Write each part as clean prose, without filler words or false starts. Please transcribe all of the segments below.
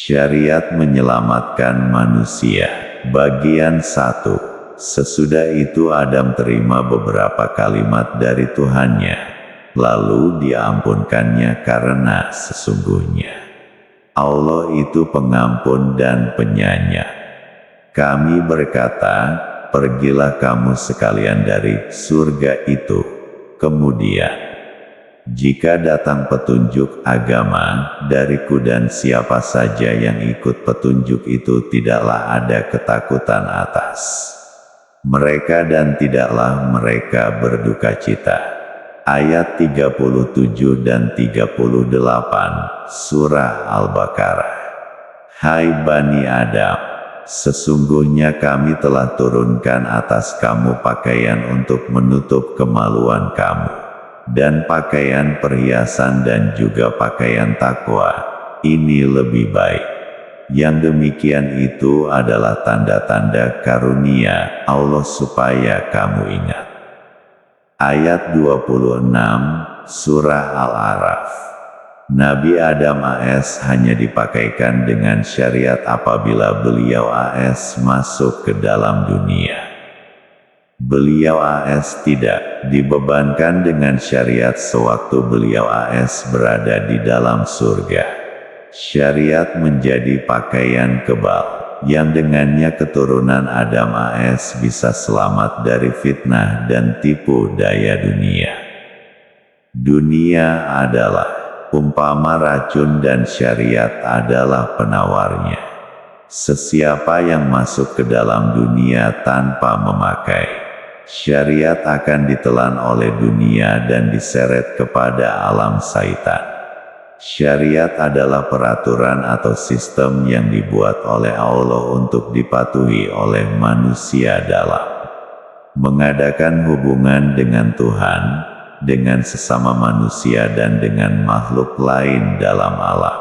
Syariat menyelamatkan manusia. Bagian 1. Sesudah itu Adam terima beberapa kalimat dari Tuhannya, lalu diampunkannya karena sesungguhnya Allah itu pengampun dan penyayang. Kami berkata, pergilah kamu sekalian dari surga itu. Kemudian, jika datang petunjuk agama dariku dan siapa saja yang ikut petunjuk itu tidaklah ada ketakutan atas mereka dan tidaklah mereka berduka cita. Ayat 37 dan 38 Surah Al-Baqarah. Hai Bani Adam, sesungguhnya kami telah turunkan atas kamu pakaian untuk menutup kemaluan kamu, dan pakaian perhiasan dan juga pakaian takwa. Ini lebih baik. Yang demikian itu adalah tanda-tanda karunia Allah supaya kamu ingat. Ayat 26 Surah Al-A'raf. Nabi Adam AS hanya dipakaikan dengan syariat apabila beliau AS masuk ke dalam dunia. Beliau AS tidak dibebankan dengan syariat sewaktu beliau AS berada di dalam surga. Syariat menjadi pakaian kebal, yang dengannya keturunan Adam AS bisa selamat dari fitnah dan tipu daya dunia. Dunia adalah umpama racun dan syariat adalah penawarnya. Sesiapa yang masuk ke dalam dunia tanpa memakai syariat akan ditelan oleh dunia dan diseret kepada alam syaitan. Syariat adalah peraturan atau sistem yang dibuat oleh Allah untuk dipatuhi oleh manusia dalam mengadakan hubungan dengan Tuhan, dengan sesama manusia dan dengan makhluk lain dalam alam.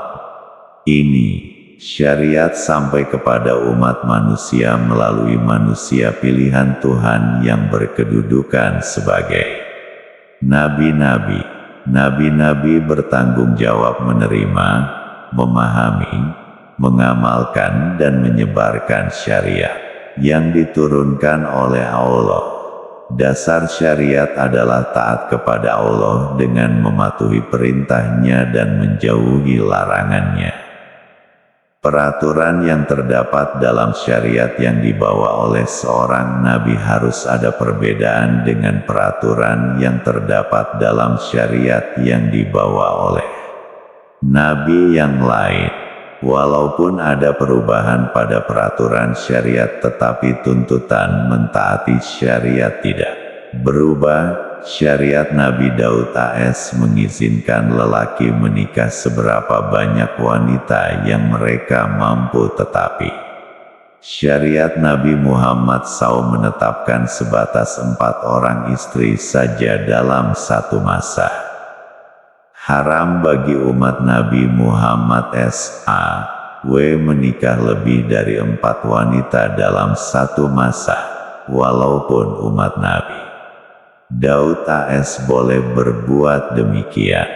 Ini, syariat sampai kepada umat manusia melalui manusia pilihan Tuhan yang berkedudukan sebagai nabi-nabi. Nabi-nabi bertanggung jawab menerima, memahami, mengamalkan dan menyebarkan syariat yang diturunkan oleh Allah. Dasar syariat adalah taat kepada Allah dengan mematuhi perintahnya dan menjauhi larangannya. Peraturan yang terdapat dalam syariat yang dibawa oleh seorang nabi harus ada perbedaan dengan peraturan yang terdapat dalam syariat yang dibawa oleh nabi yang lain. Walaupun ada perubahan pada peraturan syariat tetapi tuntutan mentaati syariat tidak berubah. Syariat Nabi Daud AS mengizinkan lelaki menikah seberapa banyak wanita yang mereka mampu, tetapi syariat Nabi Muhammad SAW menetapkan sebatas 4 orang istri saja dalam satu masa. Haram bagi umat Nabi Muhammad SAW menikah lebih dari 4 wanita dalam satu masa, walaupun umat Nabi Daud AS boleh berbuat demikian.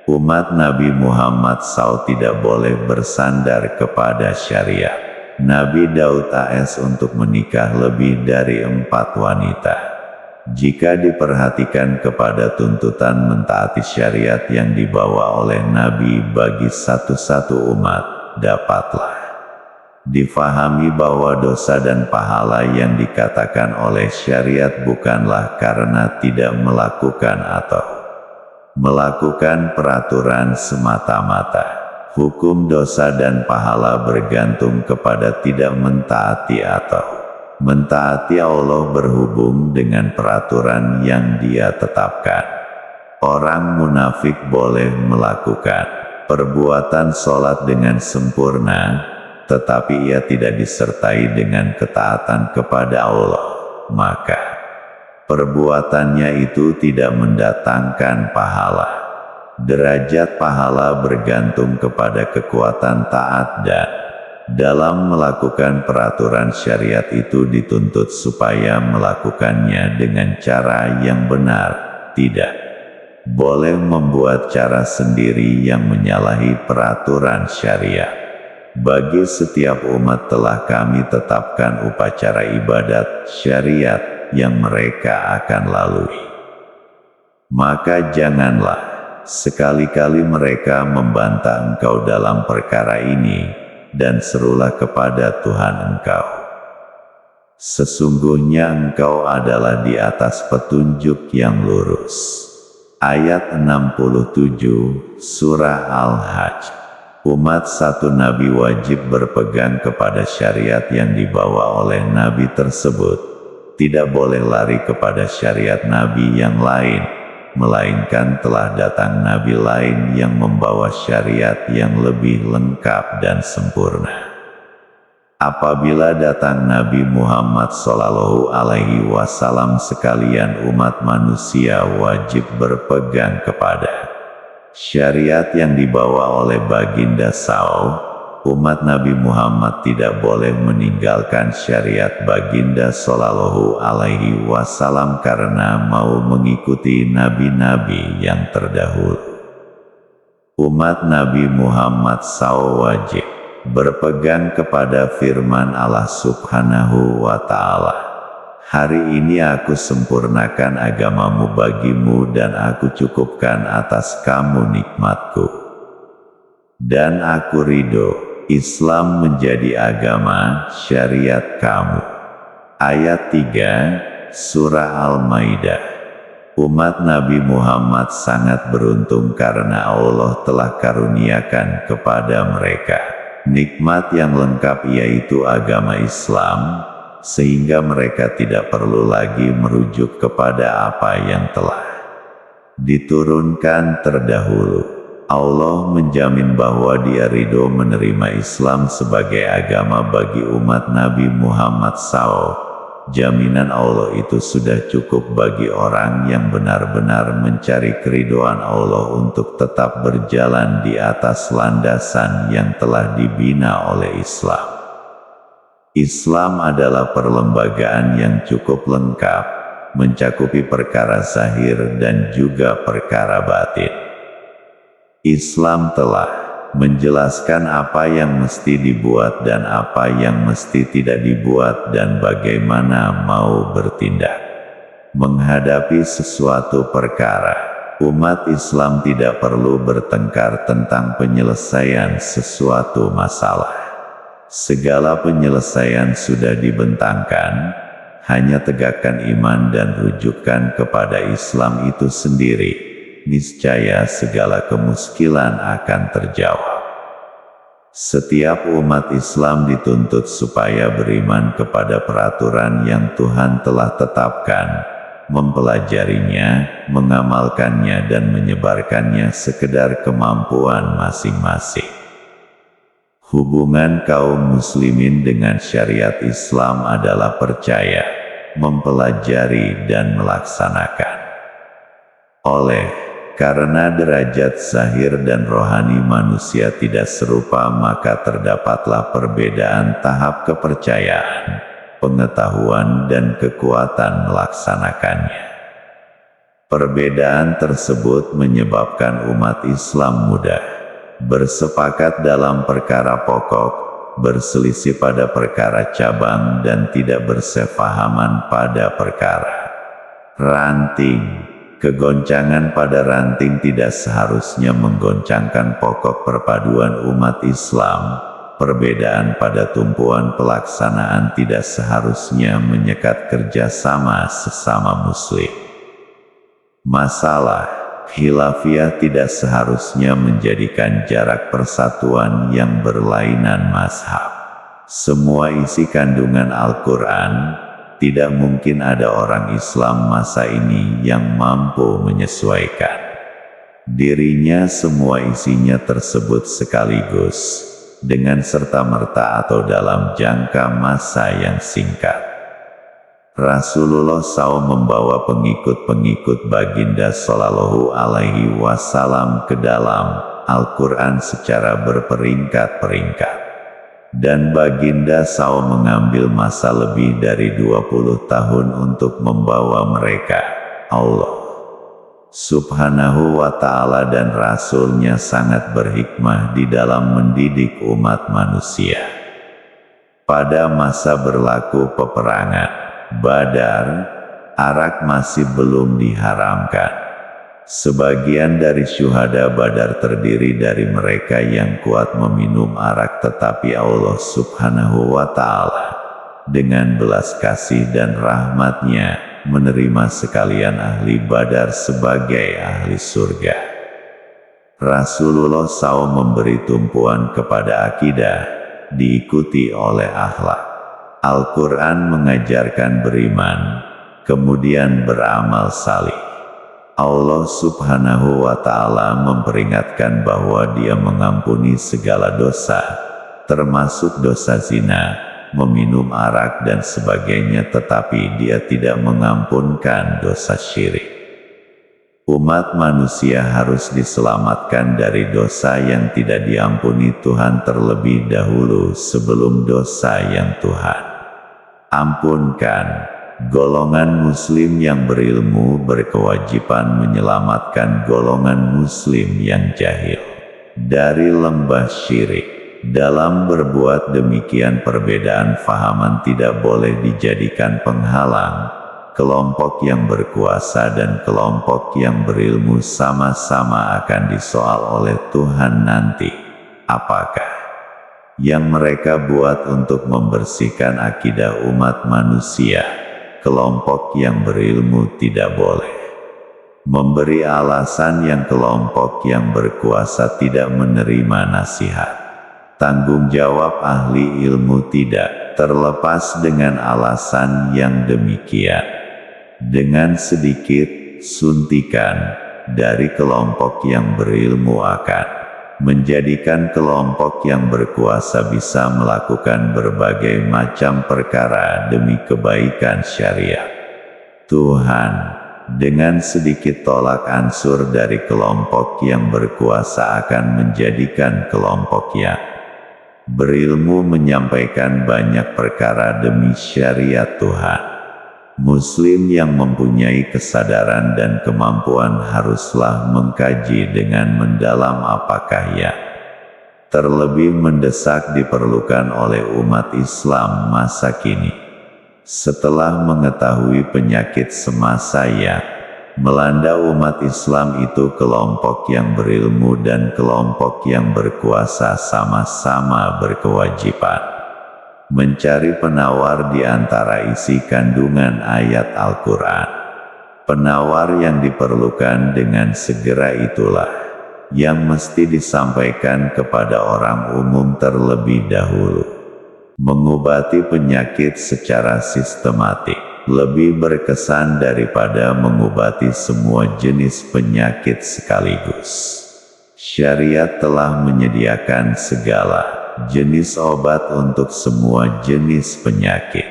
Umat Nabi Muhammad SAW tidak boleh bersandar kepada syariat Nabi Daud AS untuk menikah lebih dari 4 wanita. Jika diperhatikan kepada tuntutan mentaati syariat yang dibawa oleh Nabi bagi satu-satu umat, dapatlah difahami bahwa dosa dan pahala yang dikatakan oleh syariat bukanlah karena tidak melakukan atau melakukan peraturan semata-mata. Hukum dosa dan pahala bergantung kepada tidak mentaati atau mentaati Allah berhubung dengan peraturan yang Dia tetapkan. Orang munafik boleh melakukan perbuatan sholat dengan sempurna, tetapi ia tidak disertai dengan ketaatan kepada Allah, maka perbuatannya itu tidak mendatangkan pahala. Derajat pahala bergantung kepada kekuatan taat dan dalam melakukan peraturan syariat itu dituntut supaya melakukannya dengan cara yang benar, tidak boleh membuat cara sendiri yang menyalahi peraturan syariat. bagi setiap umat telah kami tetapkan upacara ibadat syariat yang mereka akan lalui. Maka janganlah sekali-kali mereka membantah engkau dalam perkara ini, dan serulah kepada Tuhan engkau. Sesungguhnya engkau adalah di atas petunjuk yang lurus. Ayat 67, Surah Al-Hajj. Umat satu Nabi wajib berpegang kepada syariat yang dibawa oleh Nabi tersebut. Tidak boleh lari kepada syariat Nabi yang lain, melainkan telah datang Nabi lain yang membawa syariat yang lebih lengkap dan sempurna. Apabila datang Nabi Muhammad SAW, sekalian umat manusia wajib berpegang kepada syariat yang dibawa oleh Baginda SAW. Umat Nabi Muhammad tidak boleh meninggalkan syariat Baginda SAW karena mau mengikuti nabi-nabi yang terdahulu. Umat Nabi Muhammad SAW wajib berpegang kepada firman Allah Subhanahu wa Ta'ala. Hari ini aku sempurnakan agamamu bagimu dan aku cukupkan atas kamu nikmatku. Dan aku ridho Islam menjadi agama syariat kamu. Ayat 3, Surah Al-Maidah. Umat Nabi Muhammad sangat beruntung karena Allah telah karuniakan kepada mereka nikmat yang lengkap, yaitu agama Islam, sehingga mereka tidak perlu lagi merujuk kepada apa yang telah diturunkan terdahulu. Allah menjamin bahwa Dia ridho menerima Islam sebagai agama bagi umat Nabi Muhammad SAW. Jaminan Allah itu sudah cukup bagi orang yang benar-benar mencari keridhaan Allah untuk tetap berjalan di atas landasan yang telah dibina oleh Islam. Islam adalah perlembagaan yang cukup lengkap, mencakupi perkara zahir dan juga perkara batin. Islam telah menjelaskan apa yang mesti dibuat dan apa yang mesti tidak dibuat dan bagaimana mau bertindak menghadapi sesuatu perkara. Umat Islam tidak perlu bertengkar tentang penyelesaian sesuatu masalah. Segala penyelesaian sudah dibentangkan, hanya tegakkan iman dan rujukan kepada Islam itu sendiri. Niscaya segala kemuskilan akan terjawab. Setiap umat Islam dituntut supaya beriman kepada peraturan yang Tuhan telah tetapkan, mempelajarinya, mengamalkannya dan menyebarkannya sekedar kemampuan masing-masing. Hubungan kaum muslimin dengan syariat Islam adalah percaya, mempelajari dan melaksanakan. Karena derajat zahir dan rohani manusia tidak serupa, maka terdapatlah perbedaan tahap kepercayaan, pengetahuan dan kekuatan melaksanakannya. Perbedaan tersebut menyebabkan umat Islam mudah bersepakat dalam perkara pokok, berselisih pada perkara cabang dan tidak bersefahaman pada perkara ranting. Kegoncangan pada ranting tidak seharusnya menggoncangkan pokok perpaduan umat Islam. Perbedaan pada tumpuan pelaksanaan tidak seharusnya menyekat kerjasama sesama muslim. Masalah khilafiyah tidak seharusnya menjadikan jarak persatuan yang berlainan mazhab. Semua isi kandungan Al-Quran. Tidak mungkin ada orang Islam masa ini yang mampu menyesuaikan dirinya semua isinya tersebut sekaligus, dengan serta-merta atau dalam jangka masa yang singkat. Rasulullah SAW membawa pengikut-pengikut Baginda Shallallahu Alaihi Wasallam ke dalam Al-Quran secara berperingkat-peringkat. Dan Baginda SAW mengambil masa lebih dari 20 tahun untuk membawa mereka. Allah Subhanahu wa ta'ala dan Rasul-Nya sangat berhikmah di dalam mendidik umat manusia. Pada masa berlaku peperangan Badar, arak masih belum diharamkan. Sebagian dari syuhada Badar terdiri dari mereka yang kuat meminum arak, tetapi Allah Subhanahu wa ta'ala dengan belas kasih dan rahmat-Nya menerima sekalian ahli Badar sebagai ahli surga. Rasulullah SAW memberi tumpuan kepada akidah, diikuti oleh akhlak. Al-Quran mengajarkan beriman, kemudian beramal salih. Allah Subhanahu wa ta'ala memperingatkan bahwa Dia mengampuni segala dosa, termasuk dosa zina, meminum arak dan sebagainya, tetapi Dia tidak mengampunkan dosa syirik. Umat manusia harus diselamatkan dari dosa yang tidak diampuni Tuhan terlebih dahulu sebelum dosa yang Tuhan ampunkan. Golongan muslim yang berilmu berkewajiban menyelamatkan golongan muslim yang jahil dari lembah syirik. Dalam berbuat demikian, perbedaan fahaman tidak boleh dijadikan penghalang. Kelompok yang berkuasa dan kelompok yang berilmu sama-sama akan disoal oleh Tuhan nanti. Apakah yang mereka buat untuk membersihkan akidah umat manusia? Kelompok yang berilmu tidak boleh memberi alasan yang kelompok yang berkuasa tidak menerima nasihat. Tanggung jawab ahli ilmu tidak terlepas dengan alasan yang demikian. Dengan sedikit suntikan dari kelompok yang berilmu akan menjadikan kelompok yang berkuasa bisa melakukan berbagai macam perkara demi kebaikan syariat Tuhan. Dengan sedikit tolak ansur dari kelompok yang berkuasa akan menjadikan kelompok yang berilmu menyampaikan banyak perkara demi syariat Tuhan. Muslim yang mempunyai kesadaran dan kemampuan haruslah mengkaji dengan mendalam apakah yang terlebih mendesak diperlukan oleh umat Islam masa kini. Setelah mengetahui penyakit semasa yang melanda umat Islam itu, kelompok yang berilmu dan kelompok yang berkuasa sama-sama berkewajiban mencari penawar di antara isi kandungan ayat Al-Quran. Penawar yang diperlukan dengan segera itulah yang mesti disampaikan kepada orang umum terlebih dahulu. Mengobati penyakit secara sistematik lebih berkesan daripada mengobati semua jenis penyakit sekaligus. Syariat telah menyediakan segala jenis obat untuk semua jenis penyakit.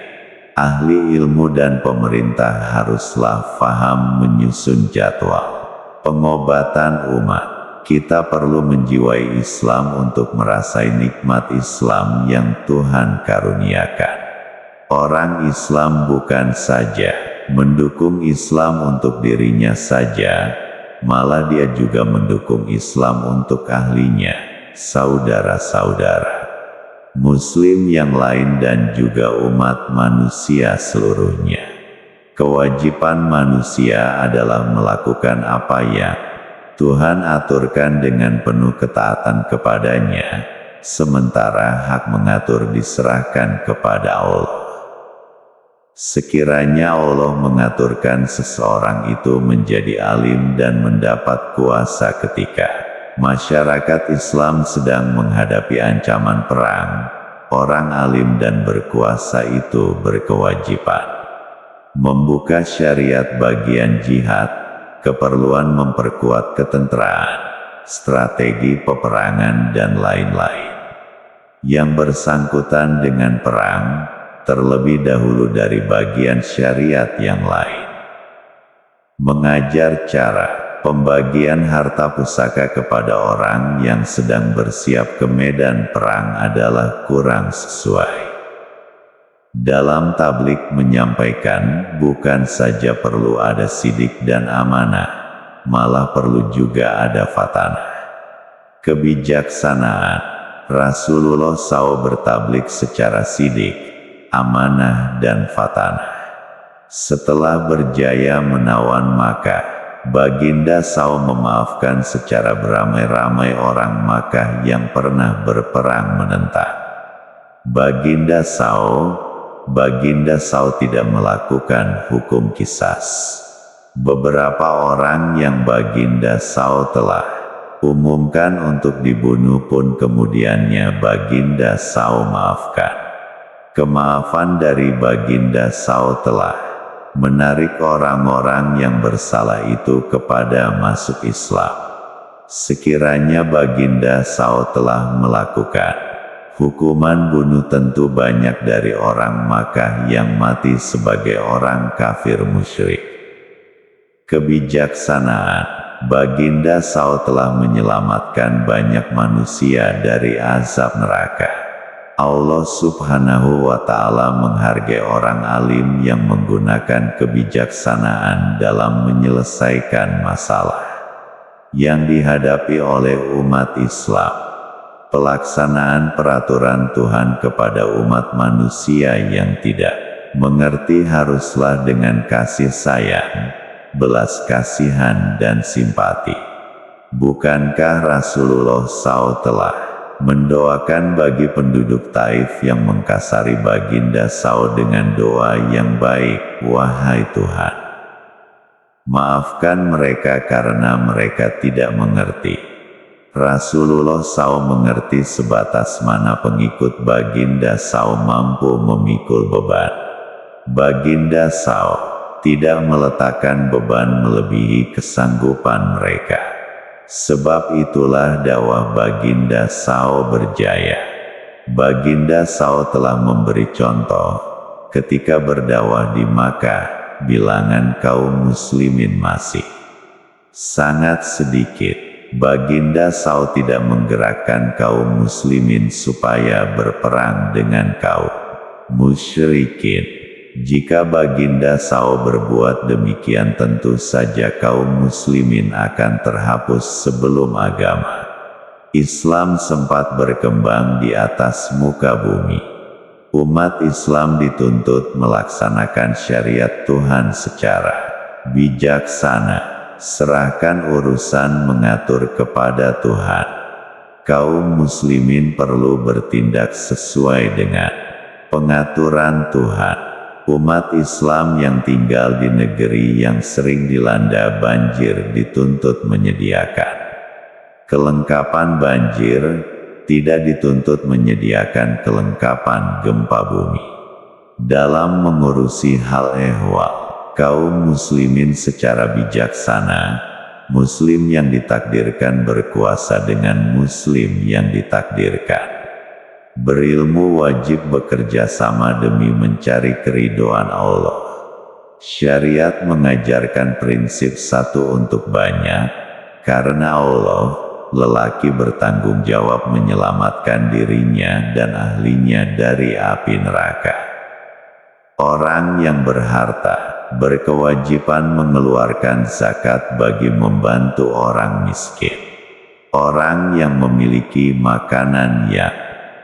Ahli ilmu dan pemerintah haruslah faham menyusun jadwal pengobatan umat. Kita perlu menjiwai Islam untuk merasai nikmat Islam yang Tuhan karuniakan. Orang Islam bukan saja mendukung Islam untuk dirinya saja, malah dia juga mendukung Islam untuk ahlinya, saudara-saudara Muslim yang lain dan juga umat manusia seluruhnya. Kewajiban manusia adalah melakukan apa yang Tuhan aturkan dengan penuh ketaatan kepadanya, sementara hak mengatur diserahkan kepada Allah. Sekiranya Allah mengaturkan seseorang itu menjadi alim dan mendapat kuasa ketika masyarakat Islam sedang menghadapi ancaman perang, orang alim dan berkuasa itu berkewajiban membuka syariat bagian jihad, keperluan memperkuat ketenteraan, strategi peperangan dan lain-lain yang bersangkutan dengan perang, terlebih dahulu dari bagian syariat yang lain. Mengajar cara pembagian harta pusaka kepada orang yang sedang bersiap ke medan perang adalah kurang sesuai. Dalam tablik menyampaikan, bukan saja perlu ada sidik dan amanah, malah perlu juga ada fatanah. Kebijaksanaan. Rasulullah SAW bertablik secara sidik, amanah dan fatanah. Setelah berjaya menawan Makkah, Baginda SAW memaafkan secara beramai-ramai orang Makkah yang pernah berperang menentang Baginda SAW tidak melakukan hukum qisas. Beberapa orang yang Baginda SAW telah umumkan untuk dibunuh pun kemudiannya Baginda SAW maafkan. Kemaafan dari Baginda SAW telah menarik orang-orang yang bersalah itu kepada masuk Islam. Sekiranya Baginda SAW telah melakukan hukuman bunuh, tentu banyak dari orang Makkah yang mati sebagai orang kafir musyrik. Kebijaksanaan. Baginda SAW telah menyelamatkan banyak manusia dari azab neraka. Allah Subhanahu wa Ta'ala menghargai orang alim yang menggunakan kebijaksanaan dalam menyelesaikan masalah yang dihadapi oleh umat Islam. Pelaksanaan peraturan Tuhan kepada umat manusia yang tidak mengerti haruslah dengan kasih sayang, belas kasihan dan simpati. Bukankah Rasulullah SAW telah mendoakan bagi penduduk Taif yang mengkasari Baginda SAW dengan doa yang baik, "Wahai Tuhan, maafkan mereka karena mereka tidak mengerti." Rasulullah SAW mengerti sebatas mana pengikut Baginda SAW mampu memikul beban. Baginda SAW tidak meletakkan beban melebihi kesanggupan mereka. Sebab itulah dakwah Baginda SAW berjaya. Baginda SAW telah memberi contoh ketika berdakwah di Makkah. Bilangan kaum muslimin masih sangat sedikit. Baginda SAW tidak menggerakkan kaum muslimin supaya berperang dengan kaum musyrikin. Jika Baginda SAW berbuat demikian, tentu saja kaum muslimin akan terhapus sebelum agama Islam sempat berkembang di atas muka bumi. Umat Islam dituntut melaksanakan syariat Tuhan secara bijaksana. Serahkan urusan mengatur kepada Tuhan. Kaum muslimin perlu bertindak sesuai dengan pengaturan Tuhan. Umat Islam yang tinggal di negeri yang sering dilanda banjir dituntut menyediakan kelengkapan banjir, tidak dituntut menyediakan kelengkapan gempa bumi. Dalam mengurusi hal ehwal kaum muslimin secara bijaksana, muslim yang ditakdirkan berkuasa dengan muslim yang ditakdirkan berilmu wajib bekerja sama demi mencari keridhaan Allah. Syariat mengajarkan prinsip satu untuk banyak, karena Allah, lelaki bertanggung jawab menyelamatkan dirinya dan ahlinya dari api neraka. Orang yang berharta berkewajiban mengeluarkan zakat bagi membantu orang miskin. Orang yang memiliki makanan yang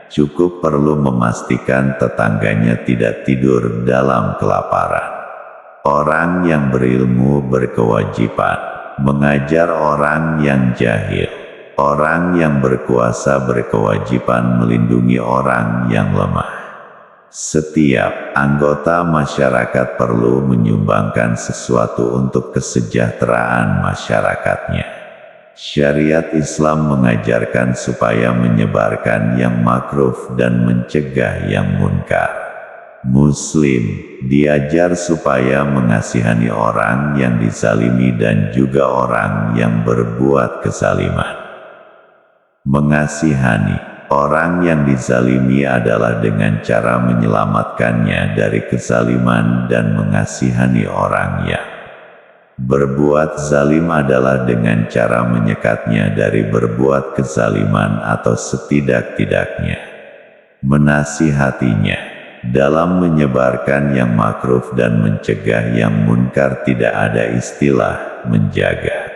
cukup perlu memastikan tetangganya tidak tidur dalam kelaparan. Orang yang berilmu berkewajiban mengajar orang yang jahil. Orang yang berkuasa berkewajiban melindungi orang yang lemah. Setiap anggota masyarakat perlu menyumbangkan sesuatu untuk kesejahteraan masyarakatnya. Syariat Islam mengajarkan supaya menyebarkan yang makruf dan mencegah yang munkar. Muslim diajar supaya mengasihani orang yang dizalimi dan juga orang yang berbuat kezaliman. Mengasihani orang yang dizalimi adalah dengan cara menyelamatkannya dari kezaliman, dan mengasihani orang yang berbuat zalim adalah dengan cara menyekatnya dari berbuat kezaliman atau setidak-tidaknya menasihatinya. Dalam menyebarkan yang makruf dan mencegah yang munkar tidak ada istilah menjaga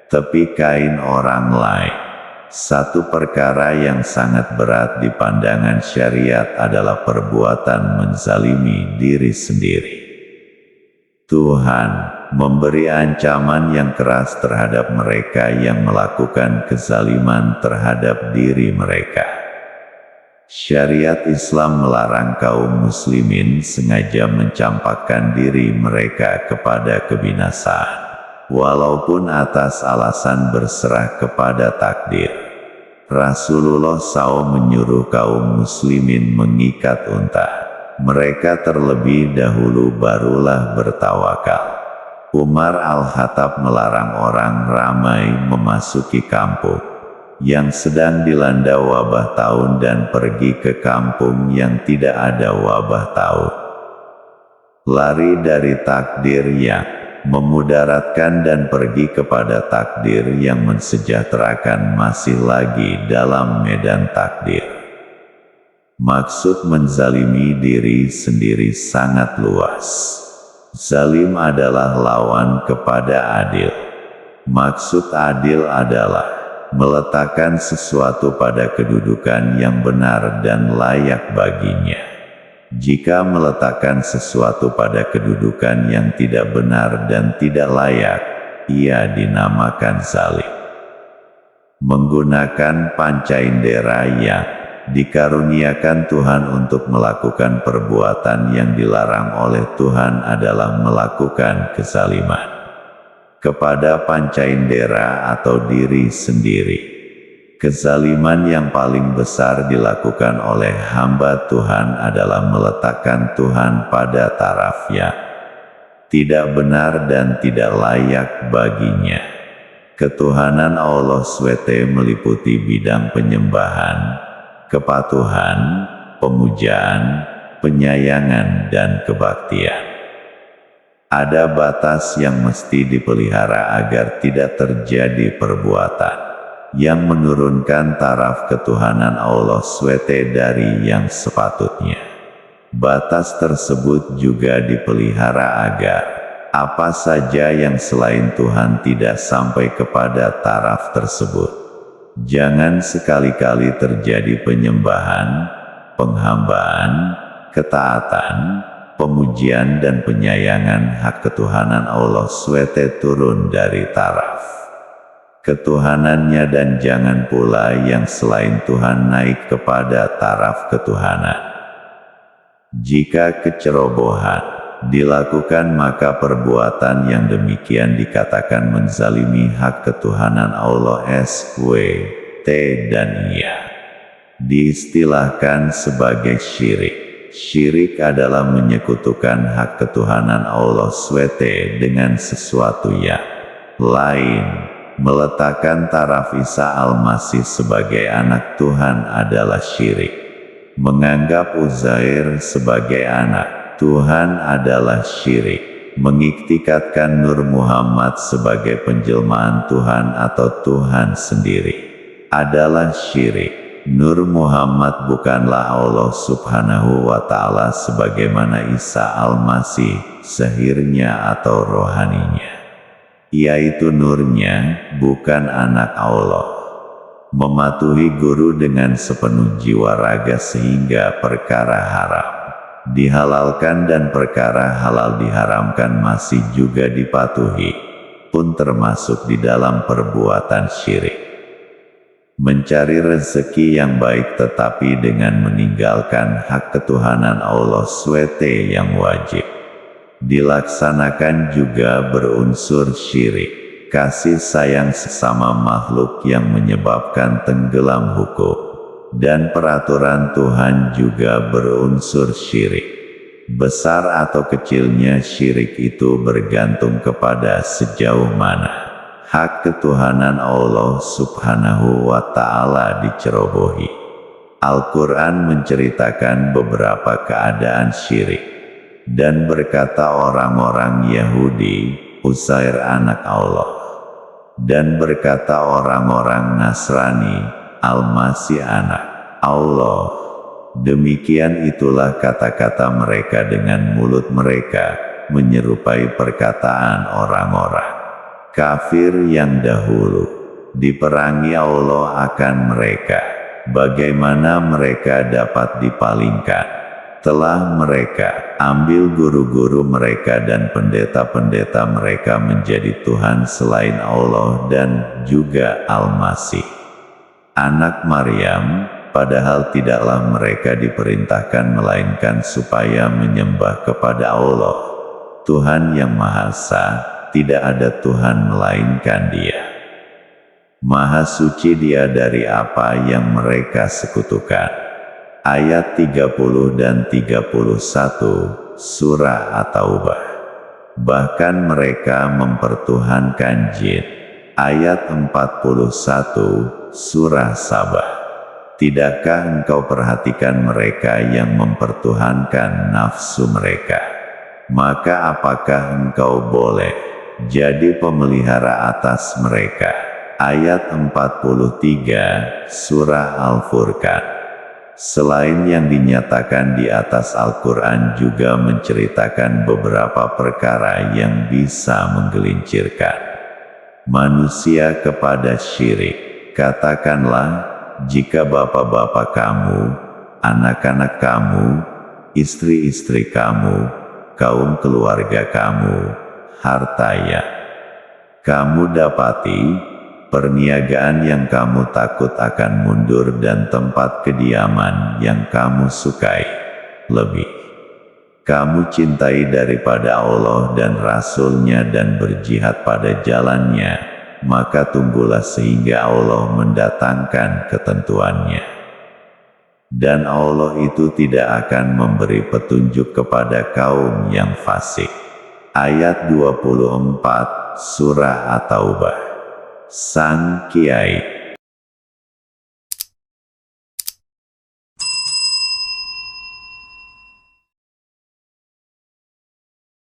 tepi kain orang lain. Satu perkara yang sangat berat di pandangan syariat adalah perbuatan menzalimi diri sendiri. Tuhan memberi ancaman yang keras terhadap mereka yang melakukan kezaliman terhadap diri mereka. Syariat Islam melarang kaum muslimin sengaja mencampakkan diri mereka kepada kebinasaan, walaupun atas alasan berserah kepada takdir. Rasulullah SAW menyuruh kaum muslimin mengikat unta. Mereka terlebih dahulu barulah bertawakal. Umar Al-Khattab melarang orang ramai memasuki kampung yang sedang dilanda wabah taun dan pergi ke kampung yang tidak ada wabah taun. Lari dari takdir yang memudaratkan dan pergi kepada takdir yang mensejahterakan masih lagi dalam medan takdir. Maksud menzalimi diri sendiri sangat luas. Zalim adalah lawan kepada adil. Maksud adil adalah meletakkan sesuatu pada kedudukan yang benar dan layak baginya. Jika meletakkan sesuatu pada kedudukan yang tidak benar dan tidak layak, ia dinamakan zalim. Menggunakan panca indera yang dikaruniakan Tuhan untuk melakukan perbuatan yang dilarang oleh Tuhan adalah melakukan kezaliman kepada panca indera atau diri sendiri. Kezaliman yang paling besar dilakukan oleh hamba Tuhan adalah meletakkan Tuhan pada taraf yang tidak benar dan tidak layak baginya. Ketuhanan Allah SWT meliputi bidang penyembahan, kepatuhan, pemujaan, penyayangan, dan kebaktian. Ada batas yang mesti dipelihara agar tidak terjadi perbuatan yang menurunkan taraf ketuhanan Allah SWT dari yang sepatutnya. Batas tersebut juga dipelihara agar apa saja yang selain Tuhan tidak sampai kepada taraf tersebut. Jangan sekali-kali terjadi penyembahan, penghambaan, ketaatan, pemujian dan penyayangan hak ketuhanan Allah SWT turun dari taraf ketuhanannya, dan jangan pula yang selain Tuhan naik kepada taraf ketuhanan. Jika kecerobohan dilakukan, maka perbuatan yang demikian dikatakan menzalimi hak ketuhanan Allah SWT dan ia diistilahkan sebagai syirik. Syirik adalah menyekutukan hak ketuhanan Allah SWT dengan sesuatu yang lain. Meletakkan taraf Isa Al-Masih sebagai anak Tuhan adalah syirik. Menganggap Uzair sebagai anak Tuhan adalah syirik. Mengiktikatkan Nur Muhammad sebagai penjelmaan Tuhan atau Tuhan sendiri adalah syirik. Nur Muhammad bukanlah Allah Subhanahu wa Ta'ala sebagaimana Isa Al-Masih, zahirnya atau rohaninya. Yaitu nurnya, bukan anak Allah. Mematuhi guru dengan sepenuh jiwa raga sehingga perkara haram dihalalkan dan perkara halal diharamkan masih juga dipatuhi, pun termasuk di dalam perbuatan syirik. Mencari rezeki yang baik tetapi dengan meninggalkan hak ketuhanan Allah SWT yang wajib dilaksanakan juga berunsur syirik. Kasih sayang sesama makhluk yang menyebabkan tenggelam hukum dan peraturan Tuhan juga berunsur syirik. Besar atau kecilnya syirik itu bergantung kepada sejauh mana hak ketuhanan Allah Subhanahu wa Ta'ala dicerobohi. Al-Quran menceritakan beberapa keadaan syirik. Dan berkata orang-orang Yahudi, Uzair anak Allah. Dan berkata orang-orang Nasrani, Al-Masih anak Allah. Demikian itulah kata-kata mereka dengan mulut mereka, menyerupai perkataan orang-orang kafir yang dahulu diperangi Allah akan mereka. Bagaimana mereka dapat dipalingkan? Telah mereka ambil guru-guru mereka dan pendeta-pendeta mereka menjadi Tuhan selain Allah dan juga Al-Masih, anak Maryam, padahal tidaklah mereka diperintahkan melainkan supaya menyembah kepada Allah, Tuhan yang Maha Esa, tidak ada Tuhan melainkan Dia. Maha suci Dia dari apa yang mereka sekutukan. Ayat 30 dan 31, Surah At-Taubah. Bahkan mereka mempertuhankan jin. Ayat 41, Surah Sabah. Tidakkah engkau perhatikan mereka yang mempertuhankan nafsu mereka? Maka apakah engkau boleh jadi pemelihara atas mereka? Ayat 43, Surah Al-Furqan. Selain yang dinyatakan di atas Al-Quran juga menceritakan beberapa perkara yang bisa menggelincirkan manusia kepada syirik. Katakanlah, jika bapak-bapak kamu, anak-anak kamu, istri-istri kamu, kaum keluarga kamu, harta yang kamu dapati, perniagaan yang kamu takut akan mundur dan tempat kediaman yang kamu sukai, lebih kamu cintai daripada Allah dan Rasul-Nya dan berjihad pada jalannya, maka tunggulah sehingga Allah mendatangkan ketentuannya. Dan Allah itu tidak akan memberi petunjuk kepada kaum yang fasik. Ayat 24, Surah At-Taubah. Sang Kiai